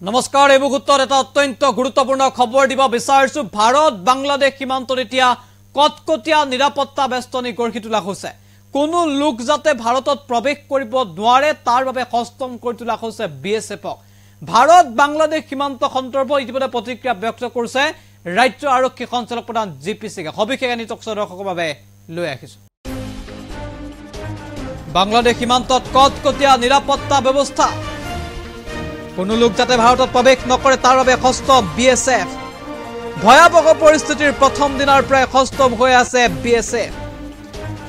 নমস্কাৰ এই মুহূৰ্তত এটা অত্যন্ত গুৰুত্বপূৰ্ণ খবৰ দিব বিচাৰিছো ভাৰত বাংলাদেশ সীমান্তত এতিয়া কটকটীয়া নিৰাপত্তা বেষ্টনী গঢ়ি তোলা হৈছে কোনো লোক যাতে ভাৰতত প্ৰৱেশ কৰিব নোৱাৰে তাৰ বাবে কষ্টম কৰি তোলা হৈছে বিএছএফক ভাৰত বাংলাদেশ সীমান্ত সন্দৰ্ভত ইতিমধ্যে প্ৰতিক্ৰিয়া ব্যক্ত কৰিছে ৰাজ্য আৰক্ষী সঞ্চালক প্ৰধান জিপি সিঙে সবিশেষ নিটকছৰ দৰ্শকৰ বাবে লৈ আহিছো বাংলাদেশ সীমান্তত কটকটীয়া নিৰাপত্তা ব্যৱস্থা কোনো লোক যাতে ভাৰতত প্ৰৱেশ নকৰে তাৰ বাবে কষ্টম বিএছএফ ভয়াবহ পৰিস্থিতিৰ প্ৰথম দিনৰ প্ৰায় কষ্টম হৈ আছে বিএছএফ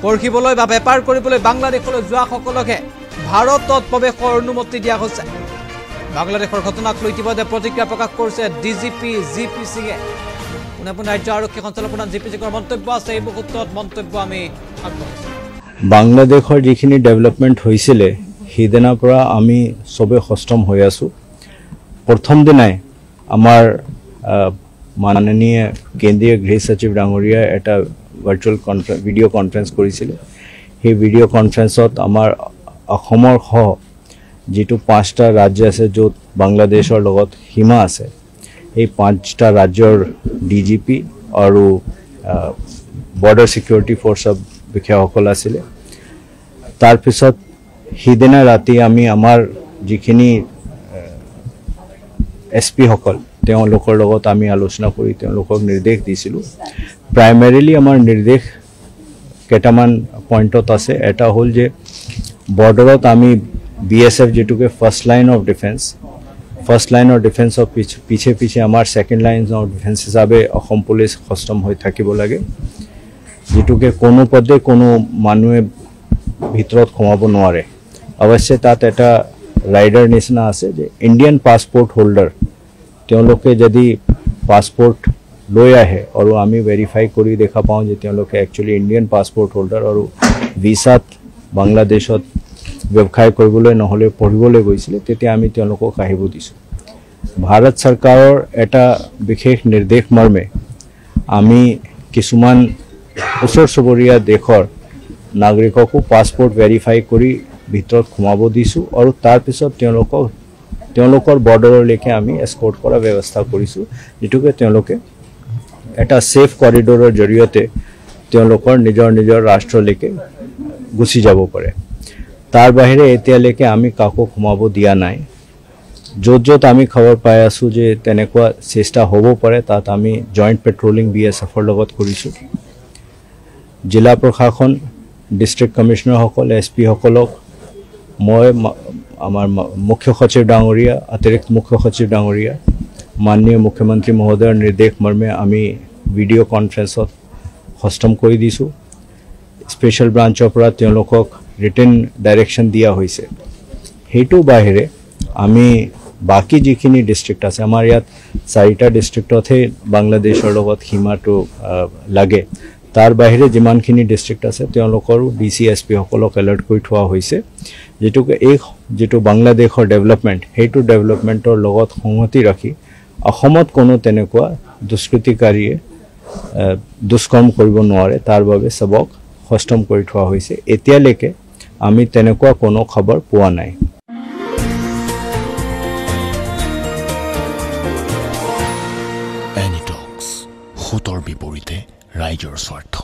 পৰখিবলৈ বা বেপাৰ কৰিবলৈ বাংলাদেশলৈ যোৱা সকলকে ভাৰতত প্ৰৱেশৰ অনুমতি দিয়া হৈছে বাংলাদেশৰ ঘটনাক লৈ ইতিমধ্যে প্ৰতিক্ৰিয়া প্ৰকাশ কৰিছে ডিজিপি জিপি সিঙে পুনে ৰাজ্য আৰক্ষী সঞ্চালক প্ৰধান জিপি সিঙৰ মন্তব্য আছে এই মুহূৰ্তত মন্তব্য আমি আগবঢ়াইছো বাংলাদেশৰ যিখিনি ডেভেলপমেণ্ট হৈছিলে সেইদিনাৰ পৰা আমি সবে সষ্টম হৈ আছো প্ৰথম দিনাই আমাৰ মাননীয় কেন্দ্ৰীয় গৃহ সচিব ডাঙৰীয়া এটা ভাৰ্চুৱেল ভিডিঅ' কনফাৰেন্স কৰিছিল সেই ভিডিঅ' কনফাৰেন্সত আমাৰ অসমৰ সহ যেটো পাঁচটা ৰাজ্য আছে য'ত বাংলাদেশৰ লগত সীমা আছে এই পাঁচটা ৰাজ্যৰ ডিজিপি আৰু বৰ্ডাৰ সিকিউৰিটি ফ'ৰ্চৰ বিষয়াসকল আছিল তাৰ পিছত হিদিনা ৰাতি আমি আমাৰ যিখিনি এসপি সকল তেওঁলোকৰ লগত আমি আলোচনা কৰি তেওঁলোকক নিৰ্দেশ দিছিলো প্ৰাইমাৰিলি আমাৰ নিৰ্দেশ কেটামান পইণ্টত আছে এটা হ'ল যে বৰ্ডাৰত আমি বিএছএফ যেটোকে ফাৰ্স্ট লাইন অফ ডিফেন্সৰ পিছে আমাৰ সেকেন্ড লাইন অফ ডিফেন্স হিচাপে অসম পুলিচ সষ্টম হৈ থাকিব লাগে যেটোকে কোনো পদে কোনো মানুহে ভিতৰত সোমাব নোৱাৰে অৱশ্যে তাত এটা ৰাইডাৰ নিচিনা আছে যে ইণ্ডিয়ান পাছপোৰ্ট হোল্ডাৰ তেওঁলোকে যদি পাছপোৰ্ট লৈ আহে আৰু আমি ভেৰিফাই কৰি দেখা পাওঁ যে তেওঁলোকে একচুৱেলি ইণ্ডিয়ান পাছপোৰ্ট হোল্ডাৰ আৰু ভিসাত বাংলাদেশত ব্যৱসায় কৰিবলৈ নহলে পঢ়িবলৈ গৈছিল তেতিয়া আমি তেওঁলোকক আহিব দিছো ভাৰত চৰকাৰৰ এটা বিশেষ নিৰ্দেশ মৰ্মে আমি কিছুমান ওচৰ চুবুৰীয়া দেশৰ নাগৰিককো পাছপোৰ্ট ভেৰিফাই কৰি ভিতৰত সোমাব দিছো আৰু তাৰ পিছত তেওঁলোকৰ বৰ্ডাৰলৈকে আমি এস্কৰ্ট কৰা ব্যৱস্থা কৰিছো যেটোকে তেওঁলোকে এটা সেফ কৰিডৰৰ জৰিয়তে তেওঁলোকৰ নিজৰ ৰাষ্ট্ৰলৈকে গুচি যাব পাৰে তাৰ বাহিৰে এতিয়ালৈকে আমি কাকো সোমাব দিয়া নাই য'ত আমি খবৰ পাই আছো যে তেনেকুৱা চেষ্টা হ'ব পাৰে তাত আমি জয়েন্ট পেট্ৰলিং বিএছএফৰ লগত কৰিছো জিলা প্ৰশাসন ডিস্ট্ৰিক্ট কমিশনাৰ সকল এসপি সকলক মই আমাৰ মুখ্য সচিব ডাঙৰীয়া অতিৰিক্ত মুখ্য সচিব ডাঙৰীয়া মাননীয় মুখ্যমন্ত্ৰী মহোদয়ৰ নিৰ্দেশ মৰ্মে আমি ভিডিঅ' কনফাৰেন্সত সষ্টম কৰি দিছো স্পেশাল ব্ৰাঞ্চৰ পৰা তেওঁলোকক ৰিটেন ডাইৰেকশন দিয়া হৈছে হেতু বাহিৰে আমি বাকি যিখিনি ডিস্ট্ৰিক্ট আছে আমাৰ ইয়াত 4টা ডিস্ট্ৰিক্টতহে বাংলাদেশৰ লগত সীমাটো লাগে তাৰ বাহিৰে যিমানখিনি ডিস্ট্ৰিক্ট আছে তেওঁলোকৰো ডিসিএসপি সকলক এলাৰ্ট কৰি থোৱা হৈছে যেটো বাংলাদেশৰ ডেভেলপমেন্ট হেতু ডেভেলপমেন্টৰ লগত সংগতি ৰাখি অসমত কোনো তেনেকুৱা দুষ্কৃতিকাৰীয়ে দুষ্কৰ্ম কৰিব নোৱাৰে তাৰ বাবে সবক সষ্টম কৰি থোৱা হৈছে এতিয়ালৈকে আমি তেনেকুৱা কোনো খবৰ পোৱা নাই এনিটক্স হুতৰ বিপৰীতে ৰাইজৰ স্বাৰ্থ